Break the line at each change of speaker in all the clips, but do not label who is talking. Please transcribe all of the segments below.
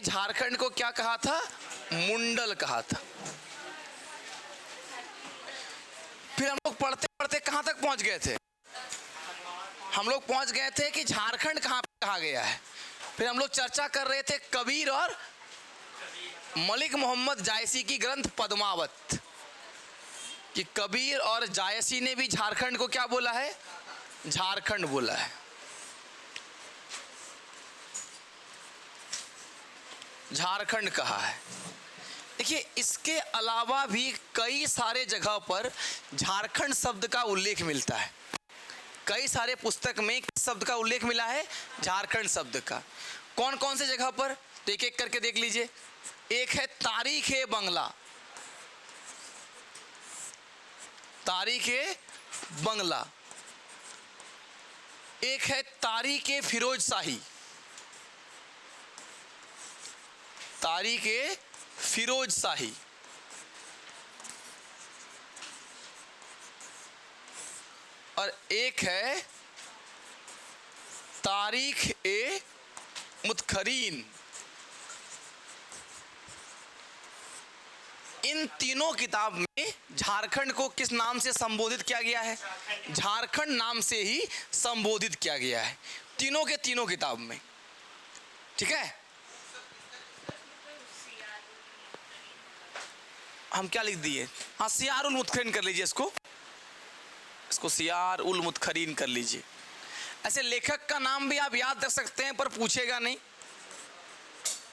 झारखंड को क्या कहा था? मुंडल कहा था। फिर हम लोग पढ़ते पढ़ते कहां तक पहुंच गए थे? हम लोग पहुंच गए थे कि झारखंड कहां पे कहा गया है। फिर हम लोग चर्चा कर रहे थे कबीर और मलिक मोहम्मद जायसी की ग्रंथ पद्मावत, कि कबीर और जायसी ने भी झारखंड को क्या बोला है? झारखंड बोला है। झारखंड कहा है। देखिए, इसके अलावा भी कई सारे जगह पर झारखंड शब्द का उल्लेख मिलता है। कई सारे पुस्तक में किस शब्द का उल्लेख मिला है? झारखंड शब्द का। कौन कौन से जगह पर? तो एक एक करके देख लीजिए। एक है तारीख ए बंगला, तारीख ए बंगला। एक है तारीख ए फिरोज शाही, तारीख ए फिरोज शाही। और एक है तारीख ए मुतखरीन। इन तीनों किताब में झारखंड को किस नाम से संबोधित किया गया है? झारखंड नाम से ही संबोधित किया गया है तीनों के तीनों किताब में। ठीक है, हम क्या लिख दिए? हाँ, सियार उल मुतखरीन कर लीजिए। इसको सियार उल मुतखरीन कर लीजिए। ऐसे लेखक का नाम भी आप याद रख सकते हैं, पर पूछेगा नहीं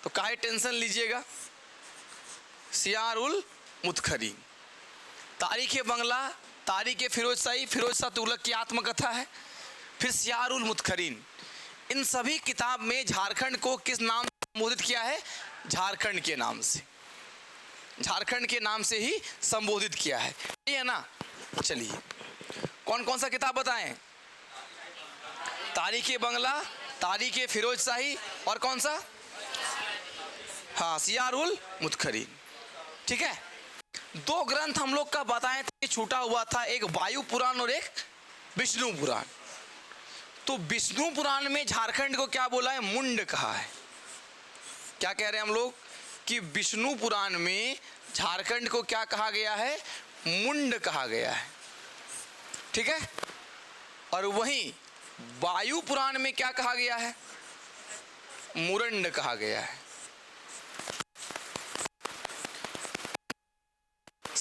तो काहे टेंशन लीजिएगा। सियार उल मुतखरीन। तारीख ए बंगला, तारीख ए फिरोज शाही, फिरोज शाह तुगलक की आत्मकथा है। फिर सियार उल मुतखरीन। इन सभी किताब में झारखंड को किस नाम से संबोधित किया है? झारखंड के नाम से, झारखंड के नाम से ही संबोधित किया है। ये है ना। चलिए, कौन कौन सा किताब बताएं? तारीख ए बंगला, तारीख ए फिरोज शाही, और कौन सा? हाँ, सियार उल मुतखरीन। ठीक है, दो ग्रंथ हम लोग का बताए थे, छूटा हुआ था, एक वायु पुराण और एक विष्णु पुराण। तो विष्णु पुराण में झारखंड को क्या बोला है? मुंड कहा है। क्या कह रहे हैं हम लोग? कि विष्णु पुराण में झारखंड को क्या कहा गया है? मुंड कहा गया है। ठीक है, और वहीं वायु पुराण में क्या कहा गया है? मुरंड कहा गया है।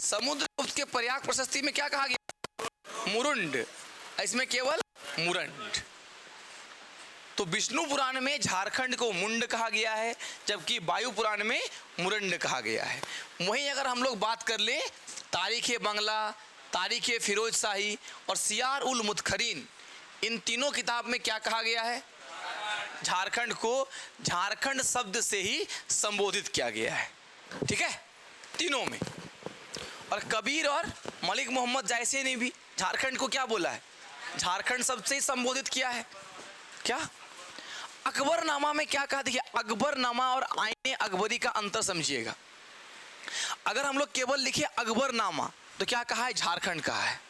समुद्रगुप्त के प्रयाग प्रशस्ति में क्या कहा गया? मुरुंड। इसमें केवल मुरंड। तो विष्णु पुराण में झारखंड को मुंड कहा गया है, जबकि वायु पुराण में मुरंड कहा गया है। वहीं अगर हम लोग बात कर लें तारीख ए बंगला, तारीख ए फिरोज शाही और सियार उल मुतखरीन, इन तीनों किताब में क्या कहा गया है? झारखंड को झारखंड शब्द से ही संबोधित किया गया है। ठीक है, तीनों में। और कबीर और मलिक मोहम्मद जायसी ने भी झारखंड को क्या बोला है? झारखंड शब्द से ही संबोधित किया है। क्या? अकबरनामा में क्या कहा? देखिए, अकबरनामा और आईने अकबरी का अंतर समझिएगा। अगर हम लोग केवल लिखे अकबरनामा तो क्या कहा है? झारखंड कहा है।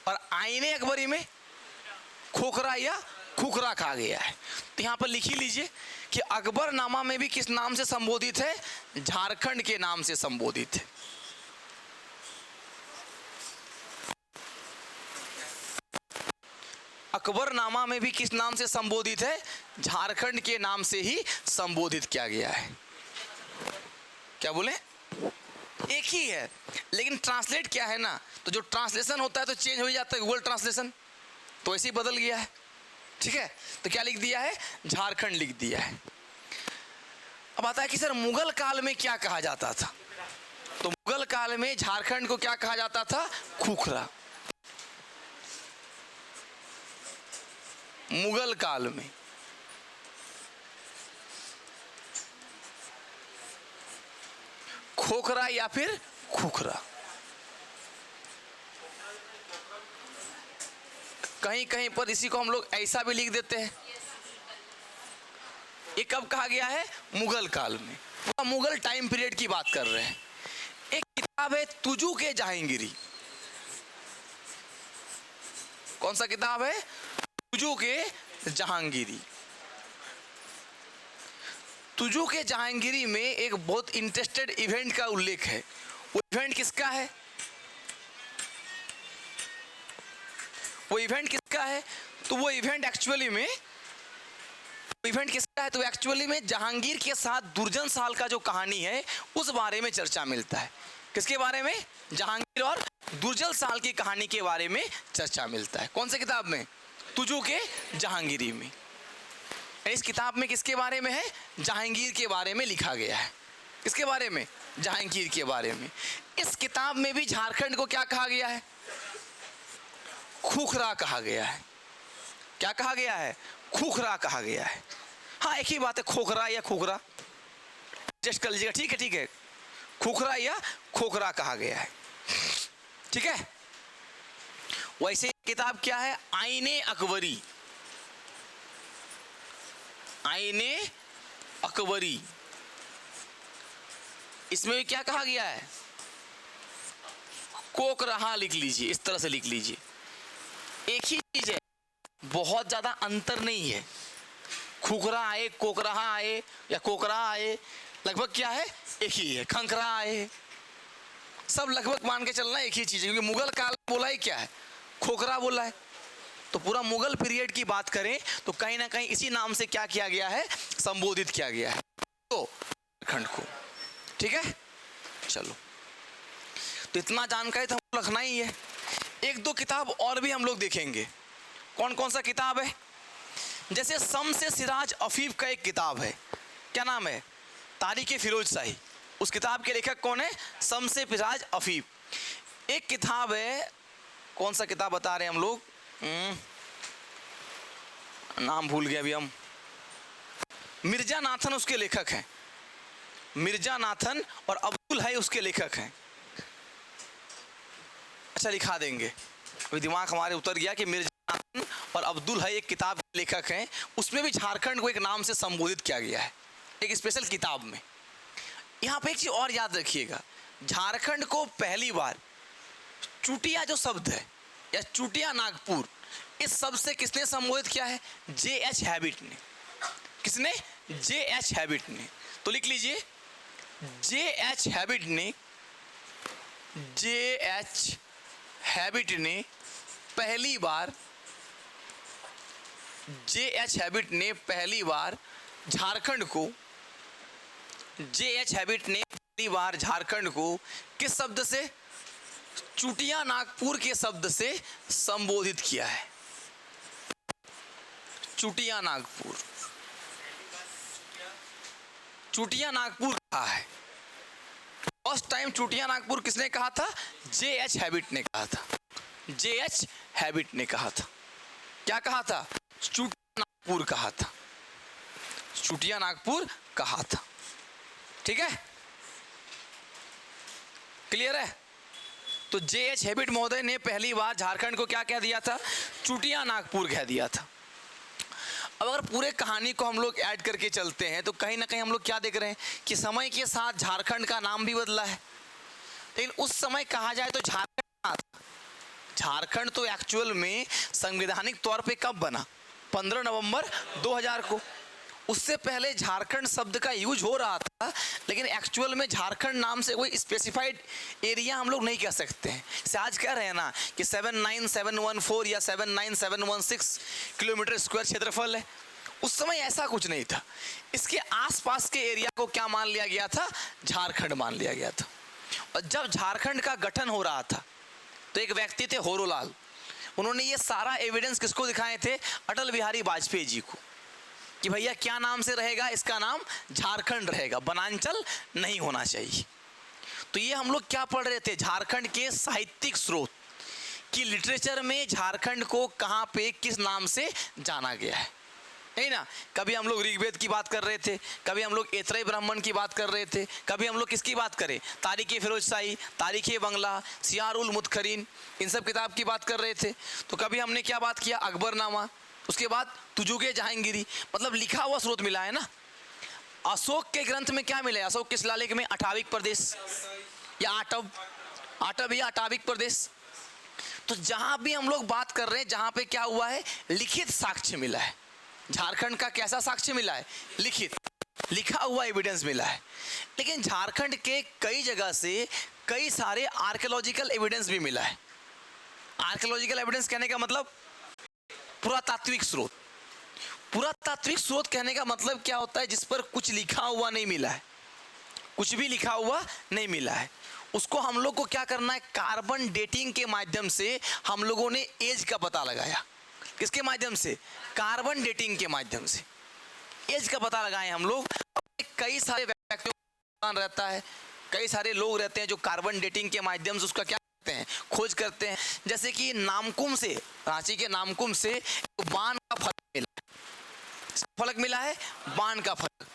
और आईने अकबरी में खोखरा या खुखरा कहा गया है। तो यहाँ पर लिख ही लीजिए कि अकबरनामा में भी किस नाम से संबोधित है? झारखंड के नाम से संबोधित है। अकबरनामा में भी किस नाम से संबोधित है? झारखंड के नाम से ही संबोधित किया गया है। क्या बोले? एक ही है, लेकिन ट्रांसलेट क्या है ना, तो जो ट्रांसलेशन होता है तो चेंज हो जाता है। गूगल ट्रांसलेशन तो ऐसे ही बदल गया है। ठीक है, तो क्या लिख दिया है? झारखंड लिख दिया है। अब आता है कि सर मुगल काल में क्या कहा जाता था? तो मुगल काल में झारखंड को क्या कहा जाता था? खुखरा। मुगल काल में खोखरा या फिर खुखरा। कहीं कहीं पर इसी को हम लोग ऐसा भी लिख देते हैं। ये कब कहा गया है? मुगल काल में। मुगल टाइम पीरियड की बात कर रहे हैं। एक किताब है तुजू के जहांगीरी। कौन सा किताब है? तुजू के जहांगीरी। तुजू के जहांगीरी में एक बहुत इंटरेस्टेड इवेंट का उल्लेख है। वो इवेंट किसका है? वो इवेंट किसका है? तो वो इवेंट एक्चुअली में जहांगीर के साथ दुर्जन साल का जो कहानी है उस बारे में चर्चा मिलता है। किसके बारे में? जहांगीर और दुर्जन साल की कहानी के बारे में चर्चा मिलता है। कौन सी किताब में? तुजू के जहांगीरी में। इस किताब में किसके बारे में है? जहांगीर के बारे में लिखा गया है। किसके बारे में? जहांगीर के बारे में। इस किताब में भी झारखंड को क्या कहा गया है? खूखरा कहा गया है। क्या कहा गया है? खूखरा कहा गया है। हाँ, एक ही बात है, खोखरा या खूखरा, एडजस्ट कर लीजिएगा। ठीक है, ठीक है, खूखरा या खोखरा कहा गया है। ठीक है। वैसे किताब क्या है? आईने अकबरी। आईने अकबरी, इसमें भी क्या कहा गया है? कोकराहा लिख लीजिए, इस तरह से लिख लीजिए। एक ही चीज है, बहुत ज्यादा अंतर नहीं है। खुखरा आए, कोकराहा आए या कोकरा आए, लगभग क्या है? एक ही है। खंखरा आए, सब लगभग मान के चलना एक ही चीज है, क्योंकि मुगल काल बोला ही क्या है? खोखरा बोला है। तो पूरा मुगल पीरियड की बात करें तो कहीं ना कहीं इसी नाम से क्या किया गया है? संबोधित किया गया है तो झारखंड को। ठीक है, चलो, तो इतना जानकारी तो हमको रखना ही है। एक दो किताब और भी हम लोग देखेंगे। कौन कौन सा किताब है? जैसे शम्स सिराज अफीफ का एक किताब है, क्या नाम है? तारीख फिरोज शाही। उस किताब के लेखक कौन है? शम्स सिराज अफीफ। एक किताब है, कौन सा किताब बता रहे हैं हम लोग? नाम भूल गए अभी हम। मिर्जा नाथन उसके लेखक हैं। मिर्जा नाथन और अब्दुल है उसके लेखक हैं। अच्छा, लिखा देंगे, अभी दिमाग हमारे उतर गया कि मिर्जा नाथन और अब्दुल है एक किताब के लेखक हैं। उसमें भी झारखंड को एक नाम से संबोधित किया गया है, एक स्पेशल किताब में। यहाँ पे एक चीज और याद रखिएगा, झारखंड को पहली बार चुटिया जो शब्द है या चुटिया नागपुर, इस शब्द से किसने संबोधित किया है? J.H. हैबिट ने। किसने? J.H. हैबिट ने। तो लिख लीजिए, J.H. हैबिट ने, J.H. हैबिट ने पहली बार, J.H. हैबिट ने पहली बार झारखंड को, J.H. हैबिट ने पहली बार झारखंड को किस शब्द से? चुटिया नागपुर के शब्द से संबोधित किया है। चुटिया नागपुर, चुटिया नागपुर कहा है। फर्स्ट टाइम चुटिया नागपुर किसने कहा था? J.H. हैबिट ने कहा था। J.H. हैबिट ने कहा था। क्या कहा था? चुटिया नागपुर कहा था। चुटिया नागपुर कहा था। ठीक है, क्लियर है? तो J.H. हैबिट महोदय ने पहली बार झारखंड को क्या कह दिया था? चुटिया नागपुर कह दिया था। अब अगर पूरे कहानी को हम लोग ऐड करके चलते हैं तो कहीं ना कहीं हम लोग क्या देख रहे हैं कि समय के साथ झारखंड का नाम भी बदला है। लेकिन उस समय कहा जाए तो झारखंड तो एक्चुअल में संवैधानिक तौर पे कब बना? 15 नवंबर 2000 को। उससे पहले झारखंड शब्द का यूज हो रहा था, लेकिन एक्चुअल में झारखंड नाम से कोई स्पेसिफाइड एरिया हम लोग नहीं कह सकते हैं। जैसे आज कह रहे हैं ना कि 79714 या 79716 किलोमीटर स्क्वायर क्षेत्रफल है, उस समय ऐसा कुछ नहीं था। इसके आसपास के एरिया को क्या मान लिया गया था? झारखंड मान लिया गया था। और जब झारखंड का गठन हो रहा था तो एक व्यक्ति थे होरोलाल, उन्होंने ये सारा एविडेंस किसको दिखाए थे? अटल बिहारी वाजपेयी जी को, कि भैया क्या नाम से रहेगा? इसका नाम झारखंड रहेगा, बनांचल नहीं होना चाहिए। तो ये हम लोग क्या पढ़ रहे थे? झारखंड के साहित्यिक स्रोत कि लिटरेचर में झारखंड को कहाँ पे किस नाम से जाना गया है, नहीं ना? कभी हम लोग ऋग्वेद की बात कर रहे थे, कभी हम लोग ऐतरेय ब्राह्मण की बात कर रहे थे, कभी हम लोग किसकी बात करें? तारीख फिरोज शाही, तारीख बंगला, सियार उल मुतखरीन, इन सब किताब की बात कर रहे थे। तो कभी हमने क्या बात किया? अकबरनामा, उसके बाद तुजुके जहांगीरी, मतलब लिखा हुआ स्रोत मिला है ना। अशोक के ग्रंथ में क्या मिला है? अशोक के शिलालेख में अटाविक प्रदेश या आटव या अटाविक प्रदेश। तो जहां भी हम लोग बात कर रहे हैं, जहां पे क्या हुआ है? लिखित साक्ष्य मिला है। झारखंड का कैसा साक्ष्य मिला है? लिखित। लिखा हुआ एविडेंस मिला है। लेकिन झारखंड के कई जगह से कई सारे आर्कियोलॉजिकल एविडेंस भी मिला है। आर्कियोलॉजिकल एविडेंस कहने का मतलब पुरातात्विक स्रोत। पुरातात्विक स्रोत कहने का मतलब क्या होता है? जिस पर कुछ लिखा हुआ नहीं मिला है, कुछ भी लिखा हुआ नहीं मिला है, उसको हम लोग को क्या करना है? कार्बन डेटिंग के माध्यम से हम लोगों ने एज का पता लगाया। किसके माध्यम से? कार्बन डेटिंग के माध्यम से एज का पता लगाए हम लोग। कई सारे व्यक्तियों का रहता है, कई सारे लोग रहते हैं जो कार्बन डेटिंग के माध्यम से उसका क्या करते हैं? खोज करते हैं। जैसे कि नामकुम से, रांची के नामकुम से बाण का फलक मिला है। फलक मिला है, बाण का फलक।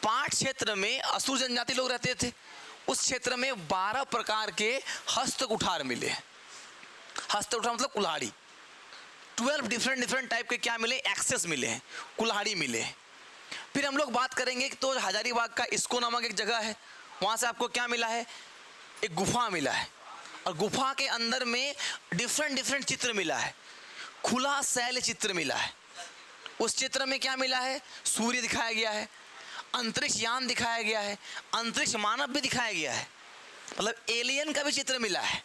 पाट क्षेत्र में असुर जनजाति लोग रहते थे, उस क्षेत्र में 12 प्रकार के हस्त कुठार मिले। हस्त कुठार मतलब कुल्हाड़ी। 12 डिफरेंट टाइप के क्या मिले? एक्सेस मिले हैं, कुल्हाड़ी मिले हैं। फिर हम लोग बात करेंगे कि तो हजारीबाग का इस्को नामक एक जगह है, वहाँ से आपको क्या मिला है? एक गुफा मिला है, और गुफा के अंदर में डिफरेंट चित्र मिला है। खुला शैल चित्र मिला है। उस चित्र में क्या मिला है? सूर्य दिखाया गया है, अंतरिक्ष यान दिखाया गया है, अंतरिक्ष मानव भी दिखाया गया है। मतलब एलियन का भी चित्र मिला है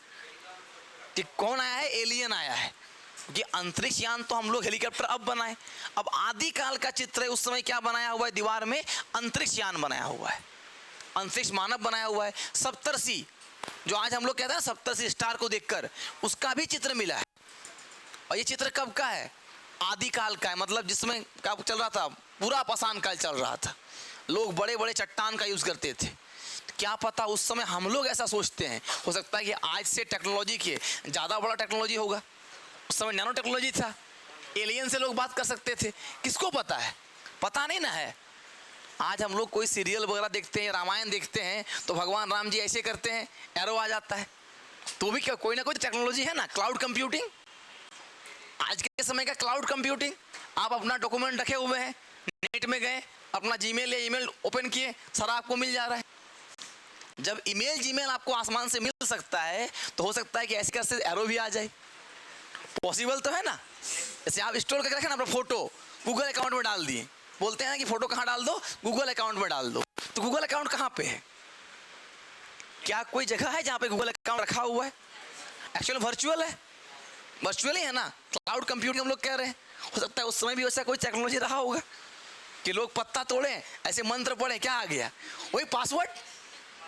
कि कौन आया है? एलियन आया है। कि अंतरिक्ष यान तो हम लोग हेलीकॉप्टर अब बनाए, अब आदि काल का चित्र है, उस समय क्या बनाया हुआ है? दीवार में अंतरिक्ष यान बनाया हुआ है, अंतरिक्ष मानव बनाया हुआ है। सप्तर्षि, जो आज हम लोग कहते हैं सप्तर्षि स्टार को देखकर, उसका भी चित्र मिला है। और ये चित्र कब का है? आदि काल का है। मतलब जिसमें क्या चल रहा था? पूरा पाषाण काल चल रहा था। लोग बड़े बड़े चट्टान का यूज करते थे। क्या पता उस समय हम लोग ऐसा सोचते हैं, हो सकता है कि आज से टेक्नोलॉजी के ज़्यादा बड़ा टेक्नोलॉजी होगा। उस समय नैनो टेक्नोलॉजी था, एलियन से लोग बात कर सकते थे। किसको पता है? पता नहीं ना है। आज हम लोग कोई सीरियल वगैरह देखते हैं, रामायण देखते हैं, तो भगवान राम जी ऐसे करते हैं, एरो आ जाता है। तो भी क्या कोई ना कोई टेक्नोलॉजी है ना? क्लाउड कंप्यूटिंग, आज के समय का क्लाउड कंप्यूटिंग। आप अपना डॉक्यूमेंट रखे हुए हैं, नेट में गए, अपना जीमेल या ईमेल ओपन किए, सारा आपको मिल जा रहा है। जब ईमेल जीमेल आपको आसमान से मिल सकता है, तो हो सकता है कि ऐसे कैसे एरो भी आ जाए। पॉसिबल तो है ना? जैसे आप स्टोर करके रखें ना अपना फोटो, गूगल अकाउंट में डाल दिए, बोलते हैं ना कि फोटो कहाँ डाल दो? गूगल अकाउंट में डाल दो। तो गूगल अकाउंट कहाँ पे है? क्या कोई जगह है जहाँ पे गूगल अकाउंट रखा हुआ है? एक्चुअली वर्चुअल है, वर्चुअल ही है ना। क्लाउड कंप्यूटिंग हम लोग कह रहे हैं। हो सकता है उस समय भी वैसा कोई टेक्नोलॉजी रहा होगा कि लोग पत्ता तोड़े, ऐसे मंत्र पढ़े, क्या आ गया? वही पासवर्ड।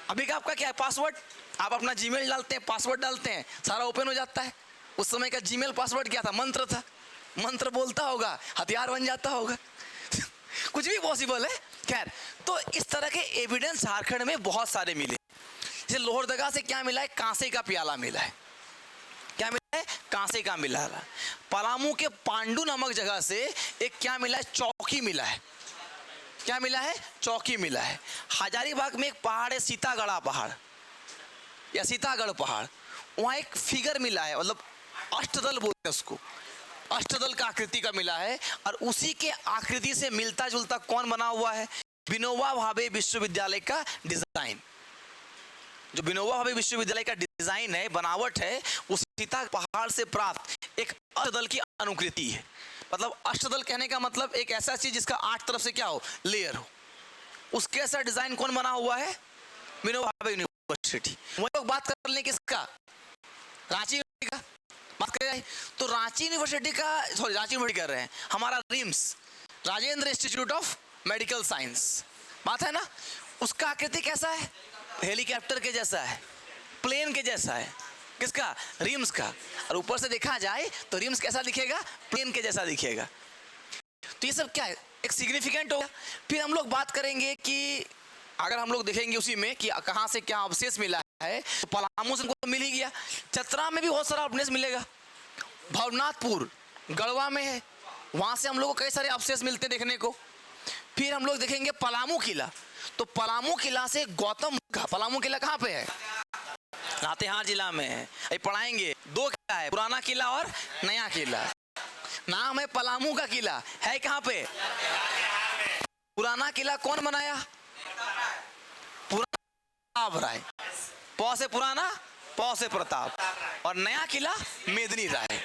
अभी का आपका क्या है? पासवर्ड। आप अपना जीमेल डालते हैं, पासवर्ड डालते हैं, सारा ओपन हो जाता है। उस समय का जीमेल पासवर्ड क्या था? मंत्र था। मंत्र बोलता होगा, हथियार बन जाता होगा। कुछ भी पॉसिबल है। खैर, तो इस तरह के एविडेंस झारखंड में बहुत सारे मिले। जैसे लोहरदगा से क्या मिला है? कांसे का प्याला मिला है। क्या मिला है? कांसे का मिला है। पलामू के पांडु नामक जगह से एक क्या मिला है? चौकी मिला है। क्या मिला है? चौकी मिला है। हजारीबाग में एक पहाड़ है, सीतागढ़ा पहाड़ या सीतागढ़ पहाड़, वहाँ एक फिगर मिला है, मतलब अष्टदल बोलते हैं उसको, अष्टदल का आकृति का मिला है। और उसी के आकृति से मिलता जुलता कौन बना हुआ है? विनोबा भावे विश्वविद्यालय का डिजाइन। जो विनोबा भावे विश्वविद्यालय का डिजाइन है, बनावट है, उस सीता पहाड़ से प्राप्त एक अष्टदल की अनुकृति है। मतलब अष्टदल कहने का मतलब एक ऐसा चीज जिसका 8 तरफ से क्या हो? लेयर हो। उसके ऐसा डिजाइन कौन बना हुआ है? विनोबा भावे यूनिवर्सिटी। वही लोग बात कर लें किसका? रांची का बात करें तो रांची यूनिवर्सिटी का, सॉरी रांची यूनिवर्सिटी कर रहे हैं, हमारा RIMS, Rajendra institute of medical science, बात है ना। उसका आकृति कैसा है? हेलीकॉप्टर के जैसा है, प्लेन के जैसा है। किसका? रिम्स का। और ऊपर से देखा जाए तो रिम्स कैसा दिखेगा? प्लेन के जैसा दिखेगा। तो ये सब क्या है? एक सिग्निफिकेंट होगा। फिर हम लोग बात करेंगे कि अगर हम लोग देखेंगे उसी में कि कहाँ से क्या अवशेष मिला है, तो पलामू से हमको मिल ही गया। चतरा में भी बहुत सारा अवशेष मिलेगा। भवनाथपुर गढ़वा में है, वहाँ से हम लोग को कई सारे अवशेष मिलते देखने को। फिर हम लोग देखेंगे पलामू किला, तो पलामू किला से गौतम का, पलामू किला कहाँ पे है? लातेहार जिला में है। ये पढ़ाएंगे। 2 किला है, पुराना किला और नया किला। नाम है पलामू का किला, है कहाँ पे? पुराना किला कौन बनाया? प्रताप राय। पौ से पुराना, पौ से प्रताप। और नया किला मेदिनी राय।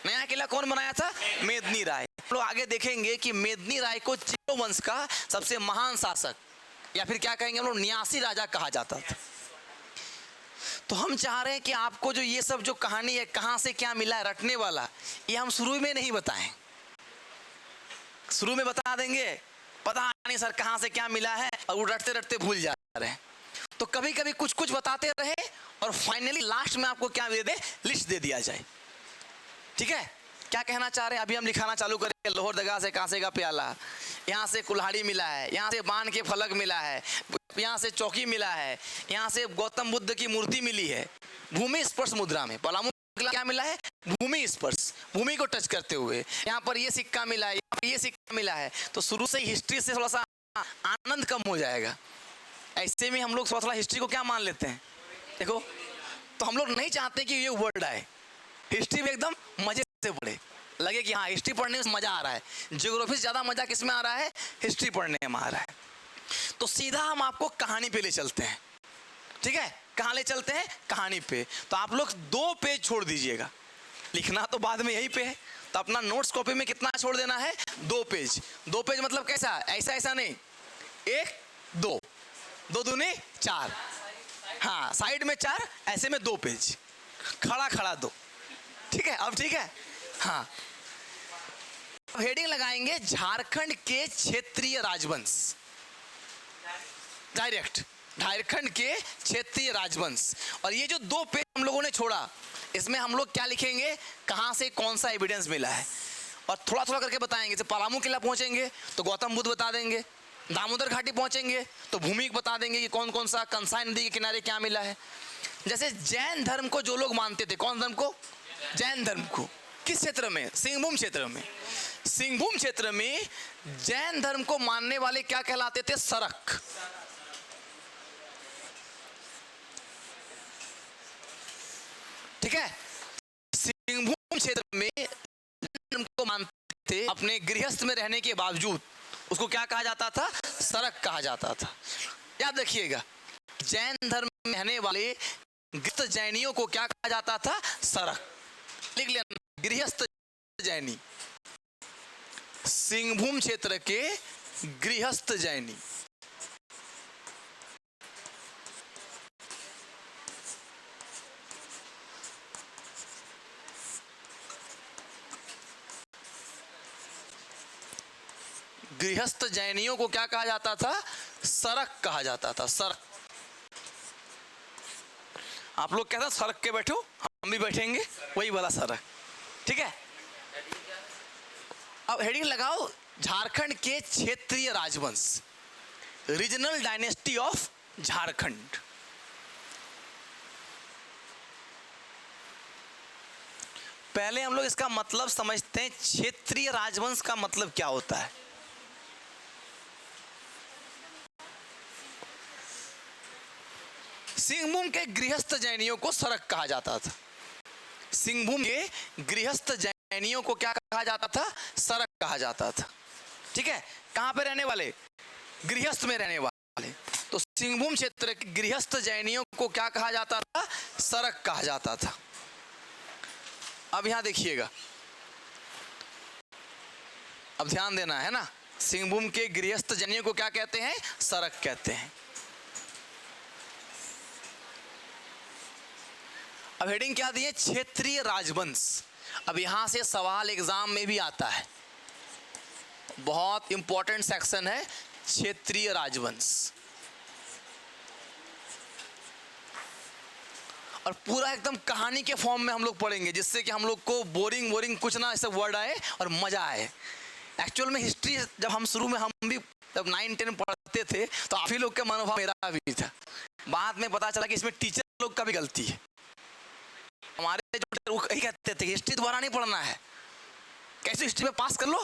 नया किला कौन बनाया था? मेदिनी राय। लोग आगे देखेंगे कि मेदिनी राय को वंश का सबसे महान शासक, या फिर क्या कहेंगे हम लोग, न्यासी राजा कहा जाता था। तो हम चाह रहे हैं कि आपको जो ये सब जो कहानी है, कहाँ से क्या मिला है, रटने वाला, ये हम शुरू में नहीं बताएं। शुरू में बता देंगे, पता नहीं सर कहाँ से क्या मिला है, और वो रटते रटते भूल जा रहे हैं। तो कभी कभी कुछ कुछ बताते रहे, और फाइनली लास्ट में आपको क्या दे दे, लिस्ट दे दिया जाए। ठीक है, क्या कहना चाह रहे हैं? अभी हम लिखाना चालू करेंगे। लोहरदगा से कांसे का प्याला, यहाँ से कुल्हाड़ी मिला है, यहाँ से बाण के फलक मिला है, यहाँ से चौकी मिला है, यहाँ से गौतम बुद्ध की मूर्ति मिली है भूमि स्पर्श मुद्रा में। पलामू क्या मिला है? भूमि स्पर्श, भूमि को टच करते हुए। यहाँ पर ये सिक्का मिला है, यहाँ पर ये सिक्का मिला है। तो शुरू से हिस्ट्री से थोड़ा सा आनंद कम हो जाएगा। ऐसे में हम लोग थोड़ा थोड़ा हिस्ट्री को क्या मान लेते हैं, देखो। तो हम लोग नहीं चाहते कि ये वर्ड आए, हिस्ट्री में एकदम मजे से पढ़े, लगे कि हाँ हिस्ट्री पढ़ने में मजा आ रहा है। ज्योग्राफी से ज्यादा मजा किस में आ रहा है? हिस्ट्री पढ़ने में आ रहा है। तो सीधा हम आपको कहानी पे ले चलते हैं। ठीक है, कहाँ ले चलते हैं? कहानी पे। तो आप लोग 2 पेज छोड़ दीजिएगा, लिखना तो बाद में यहीं पे है। तो अपना नोट्स कॉपी में कितना छोड़ देना है? 2 पेज। 2 पेज मतलब कैसा? ऐसा ऐसा नहीं, 1 2, 2 दूनी 4, हाँ साइड में 4, ऐसे में 2 पेज, खड़ा खड़ा 2। ठीक है, अब ठीक है। हाँ, हेडिंग लगाएंगे झारखंड के क्षेत्रीय राजवंश। डायरेक्ट झारखंड के क्षेत्रीय राजवंश। और ये जो 2 पेज हम लोगों ने छोड़ा, इसमें हम लोग क्या लिखेंगे? कहां से कौन सा एविडेंस मिला है, और थोड़ा थोड़ा करके बताएंगे। जैसे पलामू किला पहुंचेंगे तो गौतम बुद्ध बता देंगे, दामोदर घाटी पहुंचेंगे तो भूमि बता देंगे कि कौन कौन सा कंसाई नदी के किनारे क्या मिला है। जैसे जैन धर्म को जो लोग मानते थे, कौन धर्म को? जैन धर्म को। किस क्षेत्र में? सिंहभूम क्षेत्र में। सिंहभूम क्षेत्र में जैन धर्म को मानने वाले क्या कहलाते थे? सरक। ठीक है, सिंहभूम क्षेत्र में जैन को मानते थे, अपने गृहस्थ में रहने के बावजूद उसको क्या कहा जाता था? सरक कहा जाता था। याद रखिएगा, जैन धर्म में रहने वाले गृहस्थ जैनियों को क्या कहा जाता था? सरक। लिख लेना, गृहस्थ जैनी, सिंहभूम क्षेत्र के गृहस्थ जैनी। गृहस्थ जैनियों को क्या कहा जाता था? सरक कहा जाता था। सरक। आप लोग कहते हैं सरक के बैठो, हम भी बैठेंगे, वही वाला सरक। ठीक है, अब हेडिंग लगाओ झारखंड के क्षेत्रीय राजवंश, रीजनल डायनेस्टी ऑफ झारखंड। पहले हम लोग इसका मतलब समझते हैं, क्षेत्रीय राजवंश का मतलब क्या होता है। सिंहभूम के गृहस्थ जैनियों को सरक कहा जाता था। सिंहभूम के गृहस्थ जैनियों को क्या कहा जाता था? सरक कहा जाता था। ठीक है, कहां पे रहने वाले? गृहस्थ में रहने वाले। तो सिंहभूम क्षेत्र के गृहस्थ जैनियों को क्या कहा जाता था? सरक कहा जाता था। अब यहां देखिएगा, अब ध्यान देना है ना, सिंहभूम के गृहस्थ जैनियों को क्या कहते हैं? सरक कहते हैं। अब हेडिंग क्या दी है? क्षेत्रीय राजवंश। अब यहां से सवाल एग्जाम में भी आता है, बहुत इंपॉर्टेंट सेक्शन है क्षेत्रीय राजवंश। और पूरा एकदम कहानी के फॉर्म में हम लोग पढ़ेंगे, जिससे कि हम लोग को बोरिंग कुछ ना ऐसे वर्ड आए और मजा आए। एक्चुअल में हिस्ट्री जब हम शुरू में, हम भी जब 9-10 में पढ़ते थे, तो आप ही लोग का मनोभाव मेरा भी था। बाद में पता चला कि इसमें टीचर लोग का भी गलती है। हमारे जो कहीं कहते थे हिस्ट्री दोबारा नहीं पढ़ना है, कैसे हिस्ट्री में पास कर लो,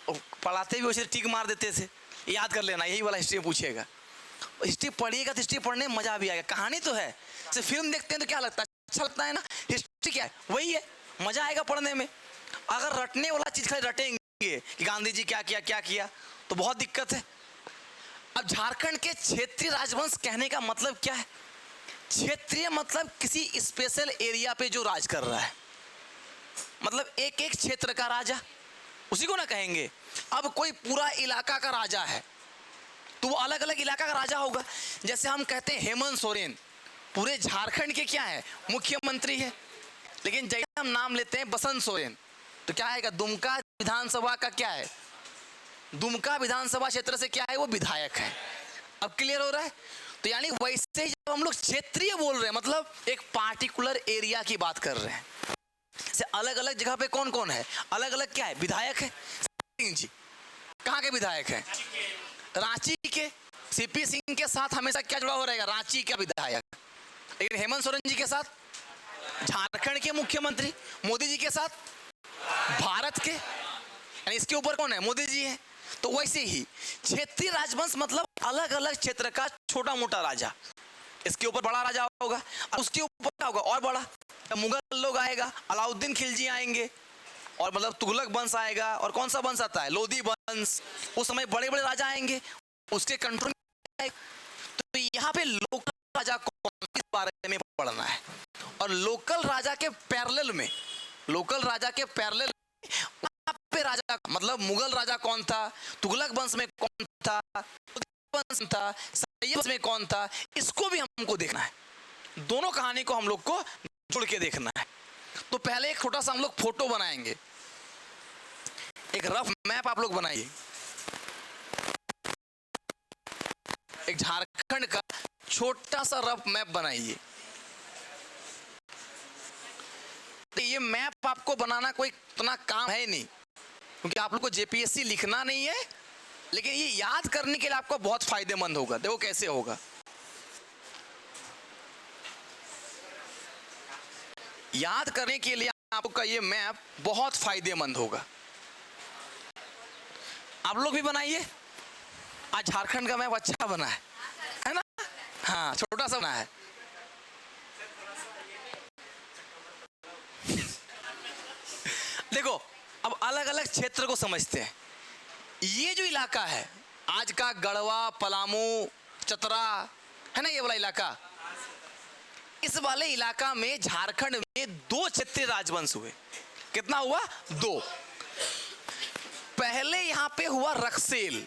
और पढ़ाते भी वैसे टिक मार देते थे, याद कर लेना, यही वाला हिस्ट्री में पूछेगा। हिस्ट्री पढ़िएगा तो हिस्ट्री पढ़ने में मजा भी आएगा। कहानी तो है, जैसे फिल्म देखते हैं तो क्या लगता है? अच्छा लगता है ना। हिस्ट्री क्या है? वही है, मजा आएगा पढ़ने में। अगर रटने वाला चीज खाली रटेंगे कि गांधी जी क्या किया तो बहुत दिक्कत है। अब झारखंड के क्षेत्रीय राजवंश कहने का मतलब क्या है? क्षेत्रीय मतलब किसी स्पेशल एरिया पे जो राज कर रहा है, मतलब एक एक क्षेत्र का राजा, उसी को ना कहेंगे। अब कोई पूरा इलाका का राजा है तो वो अलग अलग इलाका का राजा होगा। जैसे हम कहते हैं हेमंत सोरेन पूरे झारखंड के क्या है, मुख्यमंत्री है। लेकिन जैसे हम नाम लेते हैं बसंत सोरेन तो क्या आएगा, दुमका विधानसभा का क्या है, दुमका विधानसभा क्षेत्र से क्या है, वो विधायक है। अब क्लियर हो रहा है। तो यानी वैसे ही जब हम लोग क्षेत्रीय बोल रहे हैं मतलब एक पार्टिकुलर एरिया की बात कर रहे हैं। जैसे अलग अलग जगह पे कौन कौन है, अलग अलग क्या है, विधायक है। जी कहाँ के विधायक है, रांची के। सीपी सिंह के साथ हमेशा क्या जुड़ा हो रहेगा, रांची का विधायक। लेकिन हेमंत सोरेन जी के साथ झारखंड के मुख्यमंत्री, मोदी जी के साथ भारत के, यानी इसके ऊपर कौन है, मोदी जी है। तो वैसे ही क्षेत्रीय राजवंश मतलब अलग अलग क्षेत्र का छोटा मोटा राजा। इसके ऊपर बड़ा राजा होगा और उसके ऊपर क्या होगा, और बड़ा। तो मुगल लोग आएगा, अलाउद्दीन खिलजी आएंगे और मतलब तुगलक वंश आएगा। और कौन सा वंश आता है, लोधी वंश। उस समय बड़े बड़े राजा आएंगे, उसके कंट्रोल में। तो यहाँ पे लोकल राजा कौन, इस बारे में पढ़ना है। और लोकल राजा के पैरेलल में, लोकल राजा के पैरेलल पे राजा मतलब मुगल राजा कौन था, तुगलक वंश में कौन था, वंश था, सैयद वंश में कौन था, इसको भी हमको देखना है। दोनों कहानी को हम लोग को जुड़ के देखना है। तो पहले एक छोटा सा हम लोग फोटो बनाएंगे, एक रफ मैप आप लोग बनाइए, एक झारखंड का छोटा सा रफ मैप बनाइए। तो ये मैप आपको बनाना कोई इतना काम है नहीं, क्योंकि आप लोग को जेपीएससी लिखना नहीं है, लेकिन ये याद करने के लिए आपको बहुत फायदेमंद होगा। देखो कैसे होगा, याद करने के लिए आपका ये मैप बहुत फायदेमंद होगा। आप लोग भी बनाइए। आज झारखंड का मैप अच्छा बना है ना, हाँ छोटा सा बना है। देखो अब अलग अलग क्षेत्र को समझते हैं। ये जो इलाका है आज का गढ़वा, पलामू, चतरा है ना, ये वाला इलाका, इस वाले इलाका में झारखंड में 2 क्षेत्रीय राजवंश हुए। कितना हुआ, 2। पहले यहां पे हुआ रक्सेल,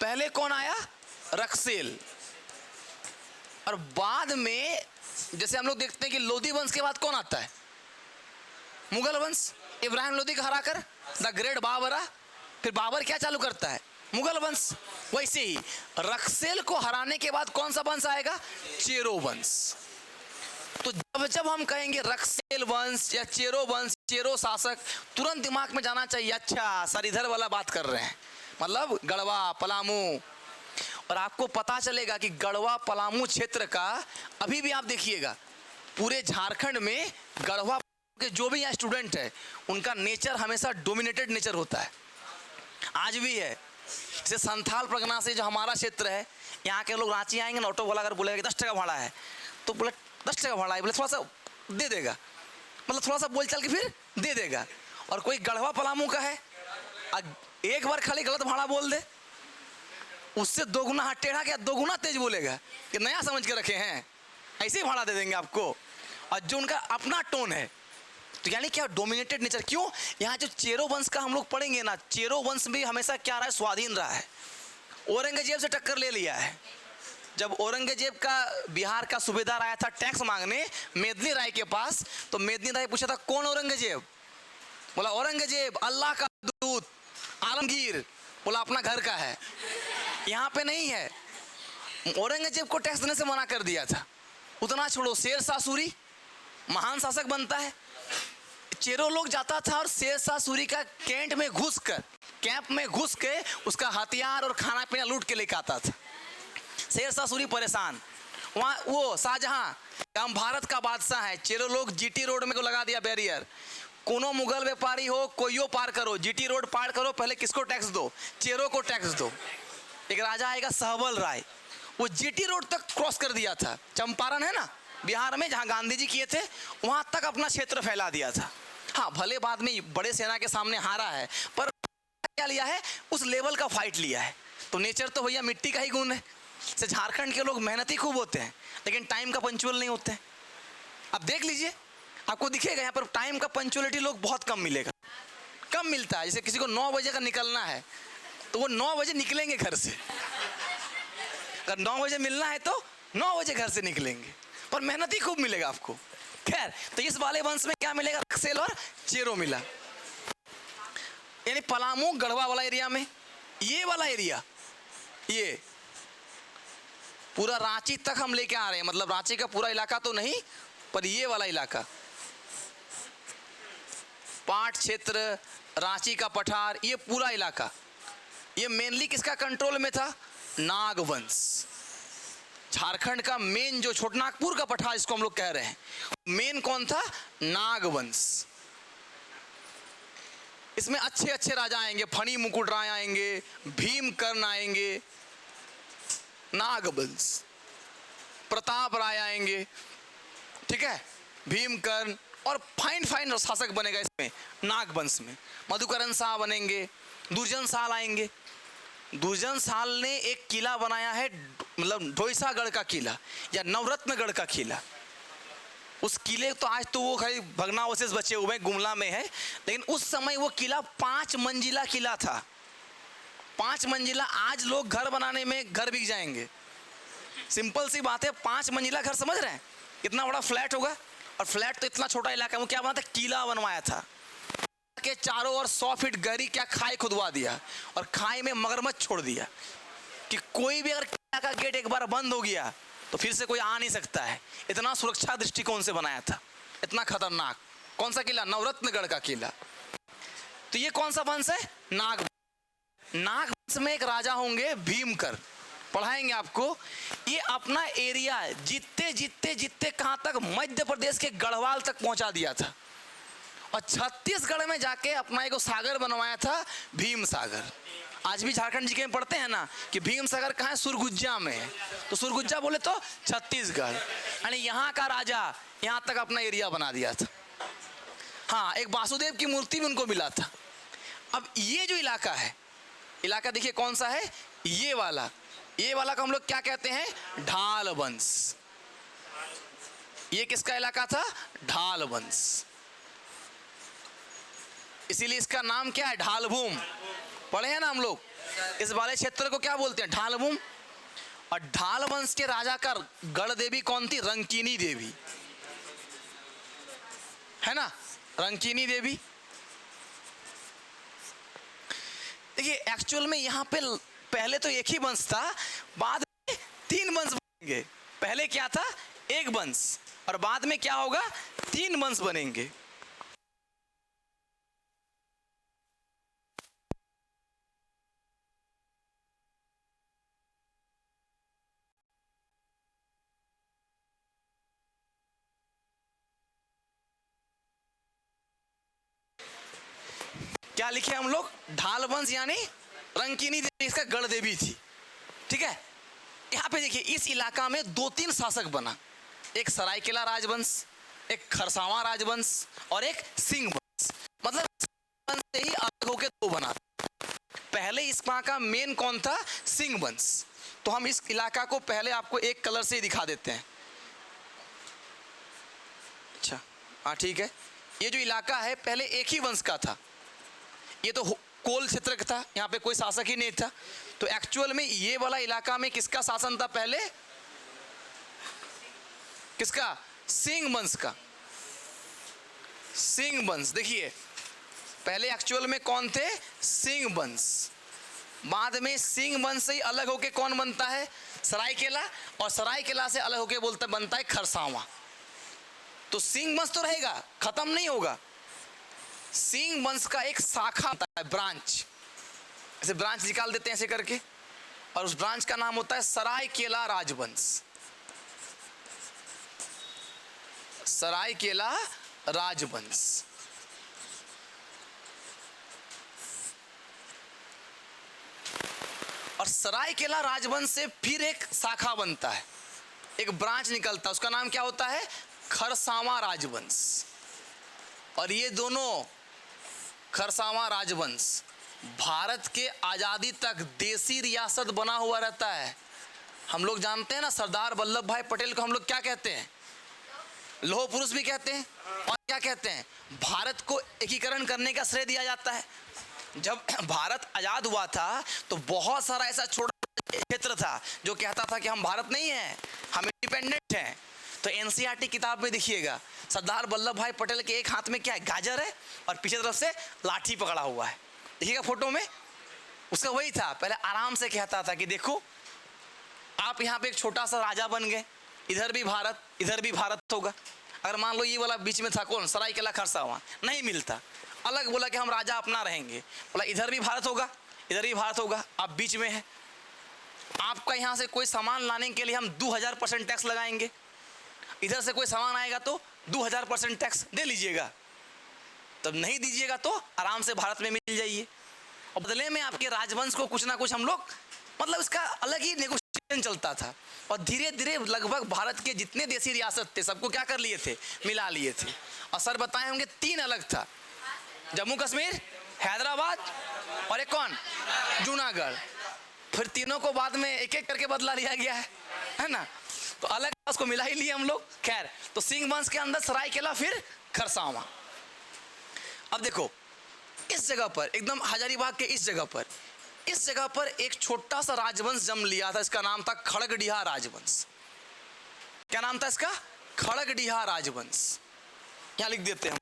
पहले कौन आया, रक्सेल। और बाद में जैसे हम लोग देखते हैं कि लोधी वंश के बाद कौन आता है, मुगल वंश। इब्राहिम लोधी को हराकर द ग्रेट बाबरा, फिर बाबर क्या चालू करता है, मुगल वंश। वैसे ही रक्सेल को हराने के बाद कौन सा वंश आएगा, चेरो वंश। तो जब जब हम कहेंगे रक्सेल वंश या चेरो वंश, चेरो शासक, तुरंत दिमाग में जाना चाहिए अच्छा सर इधर वाला बात कर रहे हैं, मतलब गढ़वा, पलामू। और आपको पता चलेगा कि गढ़वा पलामू क्षेत्र का अभी भी आप देखिएगा पूरे झारखंड में गढ़वा के जो भी यहाँ स्टूडेंट है उनका नेचर हमेशा डोमिनेटेड नेचर होता है, आज भी है। जैसे संथाल परगना से जो हमारा क्षेत्र है, यहाँ के लोग रांची आएंगे ना, ऑटो वाला अगर बोलेगा 10 टका भाड़ा है तो बोले 10 टका भाड़ा है, बोले थोड़ा सा दे देगा, मतलब थोड़ा सा बोल चल के फिर दे देगा। और कोई गढ़वा पलामू का है, एक बार खाली गलत भाड़ा बोल दे, उससे दोगुना टेढ़ा क्या दोगुना तेज बोलेगा कि नया समझ के रखे हैं, ऐसे ही भाड़ा दे देंगे आपको। और जो उनका अपना टोन है, तो यानी क्या डोमिनेटेड नेचर। क्यों, यहाँ जो चेरो वंश का हम लोग पढ़ेंगे ना, चेरो वंश भी हमेशा क्या रहा है, स्वाधीन रहा है। औरंगजेब से टक्कर ले लिया है। जब औरंगजेब का बिहार का सूबेदार आया था टैक्स मांगने मेदिनी राय के पास, तो मेदिनी राय पूछा था कौन औरंगजेब, बोला औरंगजेब अल्लाह का दूत आलमगीर, बोला अपना घर का है, यहाँ पे नहीं है। औरंगजेब को टैक्स देने से मना कर दिया था। उतना छोड़ो, शेरशाह सूरी महान शासक बनता है, चेरो लोग जाता था और शेरशाह सूरी का कैंट में घुसकर, कैंप में घुस के उसका हथियार और खाना पीना लूट के लेकर आता था। शेरशाह सूरी परेशान, वहाँ वो शाहजहां, हम भारत का बादशाह है, चेरो लोग जीटी रोड में को लगा दिया बैरियर, कोनो मुगल व्यापारी हो कोईयो पार करो, जीटी रोड पार करो, पहले किसको टैक्स दो, चेरो को टैक्स दो। एक राजा आएगा सहबल राय, वो जीटी रोड तक क्रॉस कर दिया था, चंपारण है ना बिहार में जहाँ गांधी जी किए थे, वहाँ तक अपना क्षेत्र फैला दिया था। हाँ भले बाद में बड़े सेना के सामने हारा है, पर क्या लिया है, उस लेवल का फाइट लिया है। तो नेचर तो भैया मिट्टी का ही गुण है। से झारखंड के लोग मेहनती खूब होते हैं, लेकिन टाइम का पंचुअल नहीं होते हैं। अब देख लीजिए, आपको दिखेगा यहाँ पर टाइम का पंचुअलिटी लोग बहुत कम मिलेगा। कम मिलता है। जैसे किसी को 9 बजे का निकलना है तो वो 9 बजे निकलेंगे घर से, अगर 9 बजे मिलना है तो 9 बजे घर से निकलेंगे, पर मेहनत ही खूब मिलेगा आपको। खैर, तो इस वाले वंश में क्या मिलेगा? रक्सेल और चेरो मिला। यानी पलामू गढ़वा वाला एरिया में ये वाला एरिया, ये पूरा रांची तक हम लेके आ रहे हैं, मतलब रांची का पूरा इलाका तो नहीं, पर ये वाला इलाका, पाट क्षेत्र, रांची का पठार, ये पूरा इलाका, ये मेनली किसका कंट्रोल में था? नागवंश। झारखंड का मेन जो छोटनागपुर का पठार जिसको हम लोग कह रहे हैं, मेन कौन था? नागवंश। इसमें अच्छे अच्छे राजा आएंगे, फणी मुकुट राय आएंगे, भीमकर्ण आएंगे, नागवंश, प्रताप राय आएंगे, ठीक है, भीमकर्ण, और फाइन फाइन शासक बनेगा इसमें नागवंश में। मधुकरण शाह बनेंगे, दुर्जन साल आएंगे। दुर्जन साल ने एक किला बनाया है, मतलब ढोइसागढ़ का किला या नवरत्नगढ़ का किला। उस किले तो आज तो वो खाली भग्नावशेष बचे हुए हैं, गुमला में है, लेकिन उस समय वो किला 5 मंजिला किला था। 5 मंजिला, आज लोग घर बनाने में घर बिक जाएंगे। सिंपल सी बात है, 5 मंजिला घर, समझ रहे हैं इतना बड़ा फ्लैट होगा, और फ्लैट तो इतना छोटा इलाका, वो क्या बना था? किला बनवाया था के चारों ओर 100 फीट गहरी क्या खाई खुदवा दिया, और खाई में मगरमच्छ छोड़ दिया कि कोई भी अगर किला का गेट एक बार बंद हो गया तो फिर से कोई आ नहीं सकता है। इतना सुरक्षा दृष्टिकोण से बनाया था, इतना खतरनाक। कौन सा किला? नवरत्नगढ़ का किला। तो ये कौन सा वंश है? नागवंश में एक राजा होंगे भीमकर, पढ़ाएंगे आपको। ये अपना एरिया जीतते जीतते जीतते कहाँ तक? मध्य प्रदेश के गढ़वाल तक पहुंचा दिया था, और छत्तीसगढ़ में जाके अपना एक सागर बनवाया था, भीम सागर। आज भी झारखंड जी के में पढ़ते हैं ना कि भीम सागर कहाँ है? सुरगुज्जा में है। तो सुरगुज्जा बोले तो छत्तीसगढ़, यानी यहाँ का राजा यहाँ तक अपना एरिया बना दिया था। हाँ, एक वासुदेव की मूर्ति भी उनको मिला था। अब ये जो इलाका है, इलाका देखिए कौन सा है? ये वाला को हम लोग क्या कहते हैं? ढाल वंश। ये किसका इलाका था? ढाल वंश। इसीलिए इसका नाम क्या है? ढालभूम। पढ़े हैं ना हम लोग, इस वाले क्षेत्र को क्या बोलते हैं? ढालभूम। और ढाल वंश के राजा का गढ़ देवी कौन थी? रंकिनी देवी, है ना, रंकिनी देवी। देखिए एक्चुअल में यहाँ पे पहले तो एक ही वंश था, बाद में 3 वंश बनेंगे। पहले क्या था? एक वंश, और बाद में क्या होगा? 3 वंश बनेंगे। क्या लिखे हम लोग? ढाल वंश, यानी रंकिनी देवी इसका गढ़ देवी थी, ठीक है। यहाँ पे देखिए इस इलाका में 2-3 शासक बना, एक सरायकेला राजवंश, एक खरसावां राजवंश, और एक सिंह वंश। मतलब वंश से ही अलग होकर 2 बना। पहले इस वहाँ का मेन कौन था? सिंह वंश। तो हम इस इलाका को पहले आपको एक कलर से ही दिखा देते हैं। अच्छा, हाँ ठीक है। ये जो इलाका है पहले एक ही वंश का था, ये तो कोल क्षेत्र का था, यहाँ पे कोई शासक ही नहीं था। तो एक्चुअल में ये वाला इलाका में किसका शासन था? पहले किसका? सिंह वंश का। सिंह वंश, देखिए पहले एक्चुअल में कौन थे? सिंह वंश। बाद में सिंह वंश से ही अलग होके कौन बनता है? सरायकेला, और सरायकेला से अलग होके बनता है खरसावां। तो सिंह वंश तो रहेगा, खत्म नहीं होगा। सिंह वंश का एक शाखा होता है, ब्रांच, ऐसे ब्रांच निकाल देते हैं ऐसे करके, और उस ब्रांच का नाम होता है सरायकेला राजवंश। सरायकेला राजवंश। और सरायकेला राजवंश से फिर एक शाखा बनता है, एक ब्रांच निकलता है, उसका नाम क्या होता है? खरसावां राजवंश। और ये दोनों खरसावां राजवंश भारत के आज़ादी तक देसी रियासत बना हुआ रहता है। हम लोग जानते हैं ना, सरदार वल्लभ भाई पटेल को हम लोग क्या कहते हैं? लौह पुरुष भी कहते हैं। और क्या कहते हैं, भारत को एकीकरण करने का श्रेय दिया जाता है। जब भारत आजाद हुआ था तो बहुत सारा ऐसा छोटा क्षेत्र था जो कहता था कि हम भारत नहीं है, हम इंडिपेंडेंट हैं। तो एनसीईआरटी किताब में देखिएगा, सरदार वल्लभ भाई पटेल के एक हाथ में क्या है, गाजर है, और पीछे तरफ से लाठी पकड़ा हुआ है। देखिएगा फोटो में, उसका वही था। पहले आराम से कहता था कि देखो आप यहाँ पे एक छोटा सा राजा बन गए, इधर भी भारत, इधर भी भारत होगा। अगर मान लो ये वाला बीच में था कौन, सरायकेला खरसावां, नहीं मिलता, अलग बोला कि हम राजा अपना रहेंगे। बोला इधर भी भारत होगा, इधर भी भारत होगा, आप बीच में है। आपका यहाँ से कोई सामान लाने के लिए हम 2000% टैक्स लगाएंगे, इधर से कोई सामान आएगा तो 2000% टैक्स दे लीजिएगा, तब नहीं दीजिएगा तो आराम से भारत में मिल जाइए। और बदले में आपके राजवंश को कुछ ना कुछ हम लोग, मतलब इसका अलग ही नेगोशिएशन चलता था। और धीरे धीरे लगभग भारत के जितने देसी रियासत थे सबको क्या कर लिए थे, मिला लिए थे। और सर बताए होंगे 3 अलग था, जम्मू कश्मीर, हैदराबाद और एक कौन, जूनागढ़। फिर तीनों को बाद में एक एक करके बदला लिया गया है ना, तो अलग उसको मिला ही लिए हम लोग। खैर, तो सिंह वंश के अंदर सरायकेला, फिर खरसावां। अब देखो इस जगह पर, एकदम हजारीबाग के इस जगह पर एक छोटा सा राजवंश जन्म लिया था, इसका नाम था खड़गडिहा राजवंश। क्या नाम था इसका, खड़गडिहा राजवंश। यहां लिख देते हैं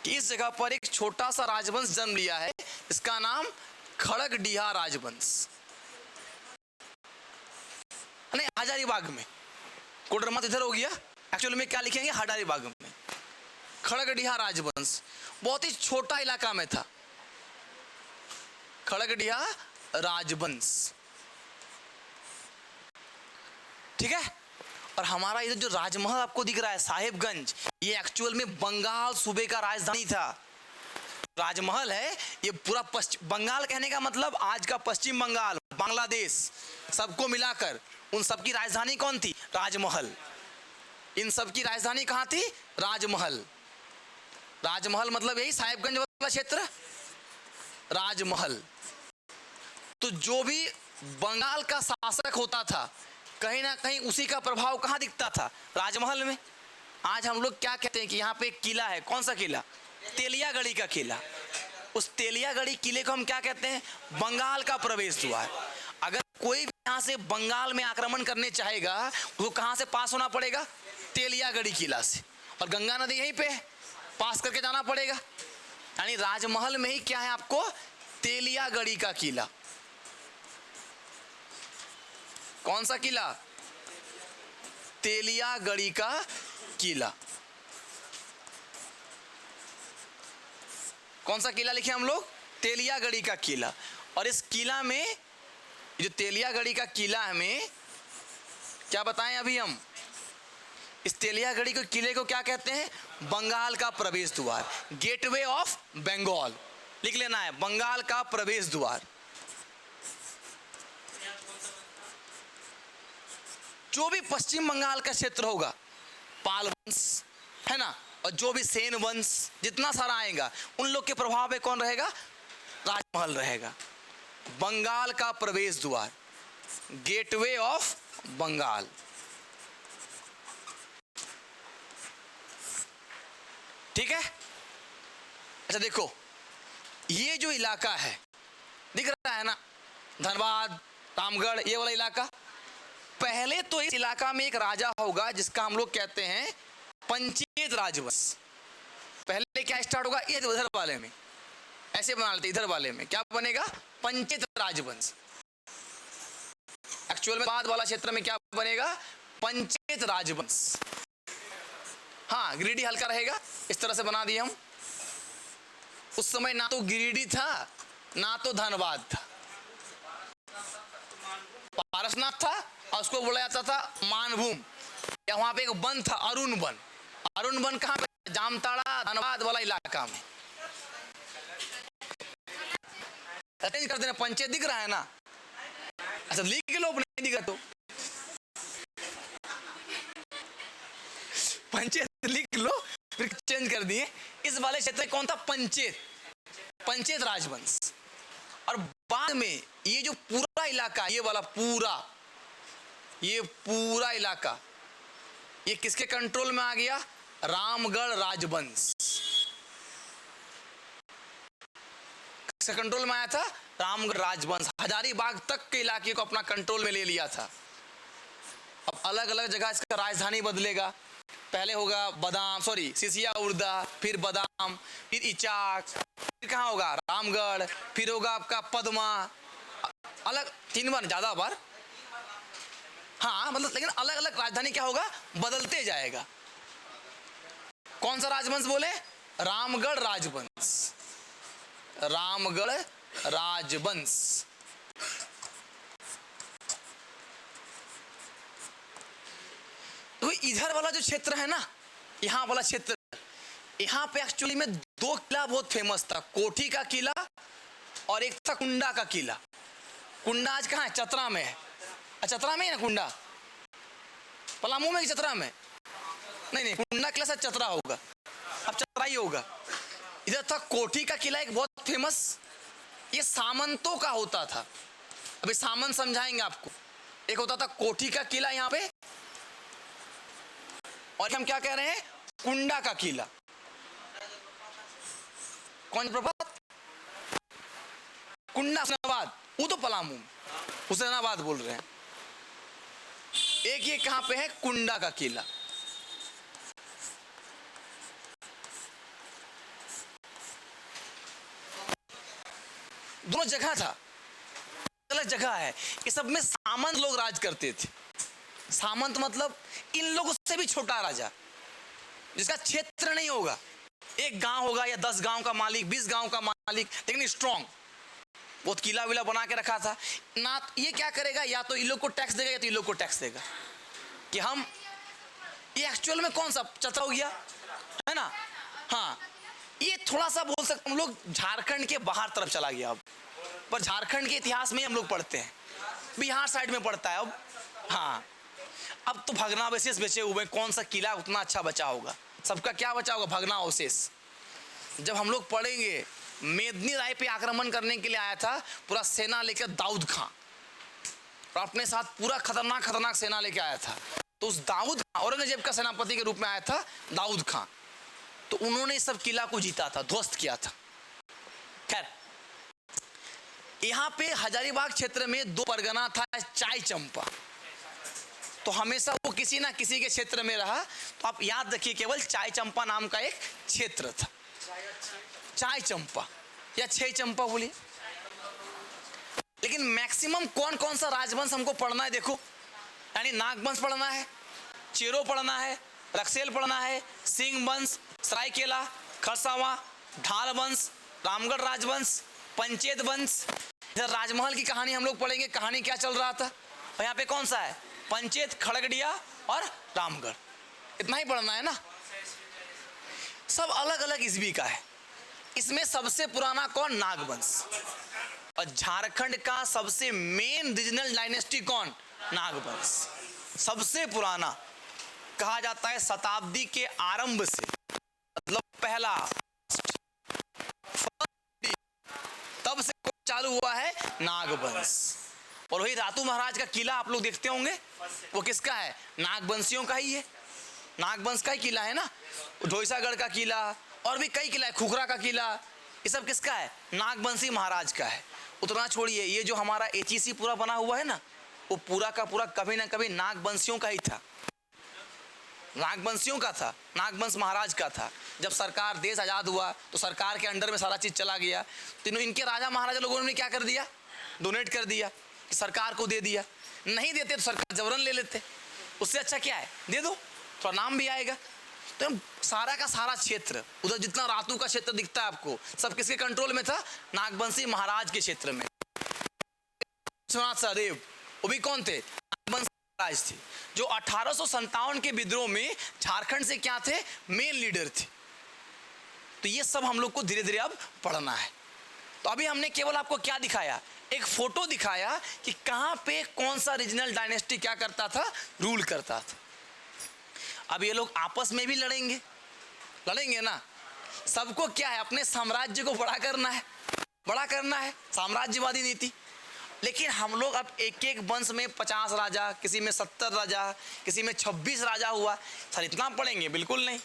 कि इस जगह पर एक छोटा सा राजवंश जन्म लिया है, इसका नाम खड़गडिहा राजवंश। नहीं, हजारीबाग में, कोडरमा इधर हो गया, एक्चुअली में क्या लिखेंगे, हजारीबाग में। खड़गडिहा राजवंश बहुत ही छोटा इलाका में था, खड़गडिहा राजवंश, ठीक है। और हमारा इधर जो राजमहल आपको दिख रहा है साहिबगंज, ये एक्चुअल में बंगाल सूबे का राजधानी था। राजमहल है ये पूरा पश्चिम बंगाल, कहने का मतलब आज का पश्चिम बंगाल, बांग्लादेश, सबको मिलाकर उन सबकी राजधानी कौन थी, राजमहल। इन सबकी राजधानी कहाँ थी, राजमहल। राजमहल मतलब यही साहिबगंज वाला क्षेत्र, राजमहल। तो जो भी बंगाल का शासक होता था कहीं ना कहीं उसी का प्रभाव कहाँ दिखता था, राजमहल में। आज हम लोग क्या कहते हैं कि यहाँ पे एक किला है, कौन सा किला, तेलियागढ़ी का किला। उस तेलियागढ़ी किले को हम क्या कहते हैं, बंगाल का प्रवेश द्वार। अगर कोई भी यहाँ से बंगाल में आक्रमण करने चाहेगा वो कहाँ से पास होना पड़ेगा, तेलियागढ़ी किला से, और गंगा नदी यहीं पे पास करके जाना पड़ेगा। यानी राजमहल में ही क्या है आपको, तेलियागढ़ी का किला। कौन सा किला, तेलियागढ़ी का किला। कौन सा किला लिखे हम लोग, तेलियागढ़ी का किला। और इस किला में, जो तेलियागढ़ी का किला में क्या बताएं अभी हम, इस तेलियागढ़ी के किले को क्या कहते हैं, बंगाल का प्रवेश द्वार, गेटवे ऑफ बंगाल लिख लेना है, बंगाल का प्रवेश द्वार। जो भी पश्चिम बंगाल का क्षेत्र होगा, पाल वंश है ना, और जो भी सेन वंश जितना सारा आएगा उन लोग के प्रभाव में कौन रहेगा, राजमहल रहेगा। बंगाल का प्रवेश द्वार, गेटवे ऑफ बंगाल। ठीक है। अच्छा देखो, ये जो इलाका है दिख रहा है ना, धनबाद, रामगढ़, ये वाला इलाका, पहले तो इस इलाका में एक राजा होगा जिसका हम लोग कहते हैं पंचेत राजवंश। पहले क्या स्टार्ट होगा, ये इधर वाले में ऐसे बना लेते, इधर वाले में क्या बनेगा, पंचेत राजवंश। एक्चुअल में बाद वाला क्षेत्र में क्या बनेगा, पंचेत राजवंश। हाँ, गिरिडीह हल्का रहेगा, इस तरह से बना दिए हम। उस समय ना तो गिरिडीह था ना तो धनबाद था, पारसनाथ था, और उसको बोला जाता था मानभूम, या वहां पे एक वन था अरुण वन। अरुण वन कहाँ पे, जामताड़ा धनबाद वाला इलाका में। चेंज कर देना, पंचायत दिख रहा है ना, अच्छा लिख लो, नहीं दिख रहा तो पंचायत लिख लो, फिर चेंज कर दिए। इस वाले क्षेत्र कौन था, पंचायत, पंचायत राजवंश। और बाद में ये जो पूरा इलाका, ये वाला पूरा, ये पूरा इलाका, ये किसके कंट्रोल में आ गया, रामगढ़ राजवंश किसके कंट्रोल में आया था? रामगढ़ राजवंश। हजारीबाग तक के इलाके को अपना कंट्रोल में ले लिया था। अब अलग अलग जगह इसका राजधानी बदलेगा, पहले होगा बदाम सिसिया उर्दा, फिर बदाम, फिर इचाक, फिर कहाँ होगा? रामगढ़, फिर होगा आपका पद्मा, अलग 3 बार, ज्यादा बार, हाँ मतलब, लेकिन अलग अलग राजधानी क्या होगा? बदलते जाएगा। कौन सा राजवंश बोले? रामगढ़ राजवंश, रामगढ़ राजवंश। तो इधर वाला जो क्षेत्र है ना, यहाँ वाला क्षेत्र, यहाँ पे एक्चुअली में 2 किला बहुत फेमस था, कोठी का किला और एक था कुंडा का किला। कुंडा आज कहाँ है? चतरा में है। चतरा में ही ना कुंडा? पलामू में कि चतरा में? नहीं, कुंडा किला शायद चतरा होगा, अब चतरा ही होगा। इधर था कोठी का किला, एक बहुत फेमस, ये सामंतों का होता था। अभी सामंत समझाएंगे आपको। एक होता था कोठी का किला यहाँ पे, और हम क्या कह रहे हैं? कुंडा का किला। कौन प्रभात? कुंडा हुसैनाबाद, वो तो पलामू, हुसैनाबाद बोल रहे हैं। एक ये कहां पे है? कुंडा का किला। दोनों जगह था, अलग जगह है। ये सब में सामंत लोग राज करते थे। सामंत मतलब इन लोगों से भी छोटा राजा, जिसका क्षेत्र नहीं होगा, एक गांव होगा या 10 गांव का मालिक, 20 गांव का मालिक, लेकिन स्ट्रॉन्ग, बहुत किला विला बना के रखा था ना। ये क्या करेगा? या तो इन लोग को टैक्स देगा या तो इन लोग को टैक्स देगा कि हम, ये एक्चुअल में कौन सा चतरा हो गया है ना? हाँ, ये थोड़ा सा बोल सकते हम लोग झारखंड के बाहर तरफ चला गया अब, पर झारखंड के इतिहास में हम लोग पढ़ते हैं, बिहार साइड में पड़ता है अब। हाँ, अब तो भग्नावशेष बचे हुए, कौन सा किला उतना अच्छा बचा होगा? सबका क्या बचा होगा? भग्नावशेष। जब हम लोग पढ़ेंगे, मेदिनी राय पे आक्रमण करने के लिए आया था पूरा सेना लेकर दाऊद खां, और अपने साथ पूरा खतरनाक सेना लेकर आया था। तो उस दाऊद खां, औरंगजेब का सेनापति के रूप में आया था दाऊद खां, तो उन्होंने सब किला को जीता था, ध्वस्त किया था। खैर, यहाँ पे हजारीबाग क्षेत्र में 2 परगना था, चाय चंपा, तो हमेशा वो किसी ना किसी के क्षेत्र में रहा। तो आप याद रखिए, केवल चाय चंपा नाम का एक क्षेत्र था, चाय चंपा या छह चंपा बोलिए। लेकिन मैक्सिमम कौन कौन सा राजवंश हमको पढ़ना है? देखो, यानी नागवंश पढ़ना है, चेरो पढ़ना है, रक्सेल पढ़ना है, सिंह वंश, सरायकेला, खरसावां, ढाल वंश, रामगढ़ राजवंश, पंचेत वंश। इधर राजमहल की कहानी हम लोग पढ़ेंगे, कहानी क्या चल रहा था। और यहाँ पे कौन सा है? पंचेत, खड़गड़िया और रामगढ़। इतना ही पढ़ना है ना, सब अलग अलग ईस्वी का है। इसमें सबसे पुराना कौन? नागवंश। और झारखंड का सबसे मेन रीजनल डायनेस्टी कौन? नागवंश। सबसे पुराना कहा जाता है शताब्दी के आरंभ से, मतलब पहला, तब से चालू हुआ है नागवंश। और वही रातू महाराज का किला आप लोग देखते होंगे, वो किसका है? नागवंशियों का ही है, नागवंश का ही किला है ना। ढोईसागढ़ का किला और भी कई किला है, खुखरा का किला, ये सब किसका है? नागवंशी महाराज का है। उतना छोड़िए, ये जो हमारा एचईसी पूरा बना हुआ है ना, वो पूरा का पूरा कभी ना कभी नागवंशियों का ही था, नागवंशियों का था, नागवंश महाराज का था। जब सरकार, देश आजाद हुआ तो सरकार के अंडर में सारा चीज चला गया, तो इनके राजा महाराजा लोगों ने क्या कर दिया? डोनेट कर दिया, सरकार को दे दिया। नहीं देते तो सरकार जबरन ले लेते, उससे अच्छा क्या है? दे दो, थोड़ा नाम भी आएगा। तो सारा का सारा क्षेत्र, उधर जितना रातू का क्षेत्र दिखता है आपको, सब किसके कंट्रोल में था? नागवंशी महाराज के क्षेत्र में। विश्वनाथ सहदेव, वो भी कौन थे? नागवंशी महाराज थे, जो 1857 के विद्रोह में झारखंड से क्या थे? मेन लीडर थे। तो ये सब हम लोग को धीरे धीरे अब पढ़ना है। तो अभी हमने केवल आपको क्या दिखाया? एक फोटो दिखाया कि कहां पे कौन सा रीजनल डायनेस्टी क्या करता था? रूल करता था। अब ये लोग आपस में भी लड़ेंगे ना। सबको क्या है? अपने साम्राज्य को बड़ा करना है, साम्राज्यवादी नीति। लेकिन हम लोग अब एक एक वंश में 50 राजा, किसी में 70 राजा, किसी में 26 राजा हुआ। सर इतना पढ़ेंगे? बिल्कुल नहीं।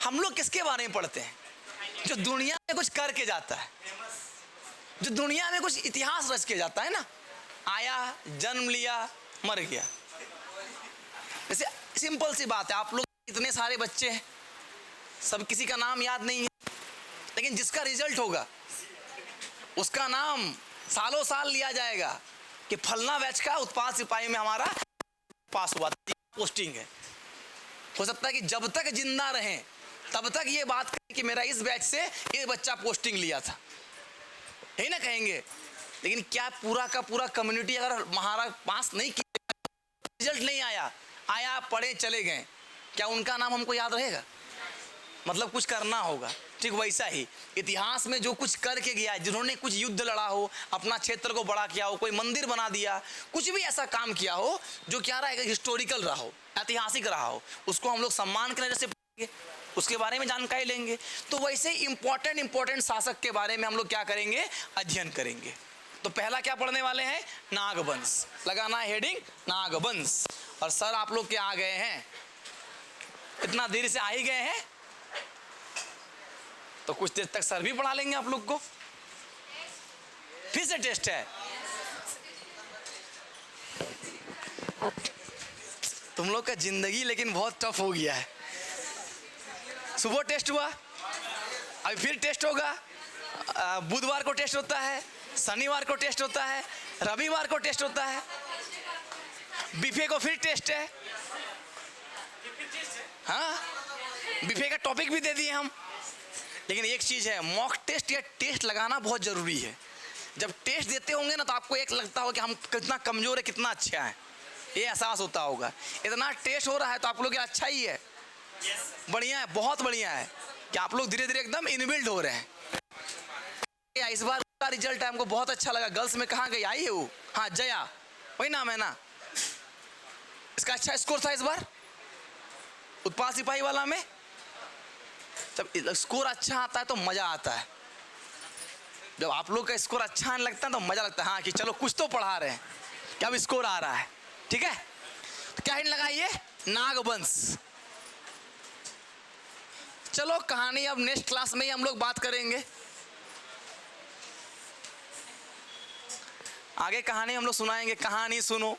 हम लोग किसके बारे में पढ़ते हैं? जो दुनिया में कुछ करके जाता है, जो दुनिया में कुछ इतिहास रच के जाता है ना, आया, जन्म लिया, मर गया। जैसे सिंपल सी बात है, आप लोग इतने सारे बच्चे हैं, सब किसी का नाम याद नहीं है, लेकिन जिसका रिजल्ट होगा उसका नाम सालों साल लिया जाएगा कि फलना बैच का उत्पाद सिपाही में हमारा पास हुआ, पोस्टिंग है। हो सकता है कि जब तक जिंदा रहें तब तक ये बात कहें कि मेरा इस बैच से ये बच्चा पोस्टिंग लिया था, यही ना कहेंगे। लेकिन क्या पूरा का पूरा कम्युनिटी अगर हमारा पास नहीं किया, रिजल्ट नहीं आया, आया पढ़े चले गए, क्या उनका नाम हमको याद रहेगा? मतलब कुछ करना होगा। ठीक वैसा ही इतिहास में जो कुछ करके गया, जिन्होंने कुछ युद्ध लड़ा हो, अपना क्षेत्र को बड़ा किया हो, कोई मंदिर बना दिया, कुछ भी ऐसा काम किया हो जो क्या रहा है, हिस्टोरिकल रहा हो, ऐतिहासिक रहा हो, उसको हम लोग सम्मान की नजर से पढ़ेंगे, उसके बारे में जानकारी लेंगे। तो वैसे इंपॉर्टेंट शासक के बारे में हम लोग क्या करेंगे, अध्ययन करेंगे। तो पहला क्या पढ़ने वाले हैं, नागवंश। लगाना हेडिंग नागवंश। और सर आप लोग क्या आ गए हैं, इतना देर से आ ही गए हैं, तो कुछ देर तक सर भी पढ़ा लेंगे आप लोग को। फिर से टेस्ट है, तुम लोग का जिंदगी लेकिन बहुत टफ हो गया है। सुबह टेस्ट हुआ, अभी फिर टेस्ट होगा, बुधवार को टेस्ट होता है, शनिवार को टेस्ट होता है, रविवार को टेस्ट होता है, बीफे को फिर टेस्ट है। हाँ, बीफे का टॉपिक भी दे दिए हम। लेकिन एक चीज़ है, मॉक टेस्ट या टेस्ट लगाना बहुत ज़रूरी है। जब टेस्ट देते होंगे ना तो आपको एक लगता होगा कि हम कितना कमज़ोर है, कितना अच्छा है, ये एहसास होता होगा। इतना टेस्ट हो रहा है तो आप लोग अच्छा ही है, बढ़िया है, बहुत बढ़िया है कि आप लोग धीरे धीरे एकदम इनबिल्ड हो रहे हैं। इस बार का रिजल्ट है, हमको बहुत अच्छा लगा। गर्ल्स में कहाँ गई, आई है वो? हाँ, जया, वही नाम है ना। इसका अच्छा स्कोर था इस बार उत्पाद सिपाही वाला में। जब स्कोर अच्छा आता है तो मज़ा आता है। जब आप लोग का स्कोर अच्छा आने लगता है तो मज़ा लगता है, हाँ कि चलो कुछ तो पढ़ा रहे हैं, क्या अब स्कोर आ रहा है। ठीक है, तो क्या हिंट लगाइए, नागवंश। चलो कहानी अब नेक्स्ट क्लास में ही हम लोग बात करेंगे। आगे कहानी हम लोग सुनाएंगे, कहानी सुनो,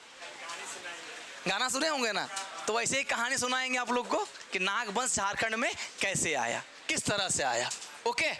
गाना सुने होंगे ना, तो वैसे ही कहानी सुनाएंगे आप लोग को कि नागवंश झारखंड में कैसे आया, किस तरह से आया। ओके।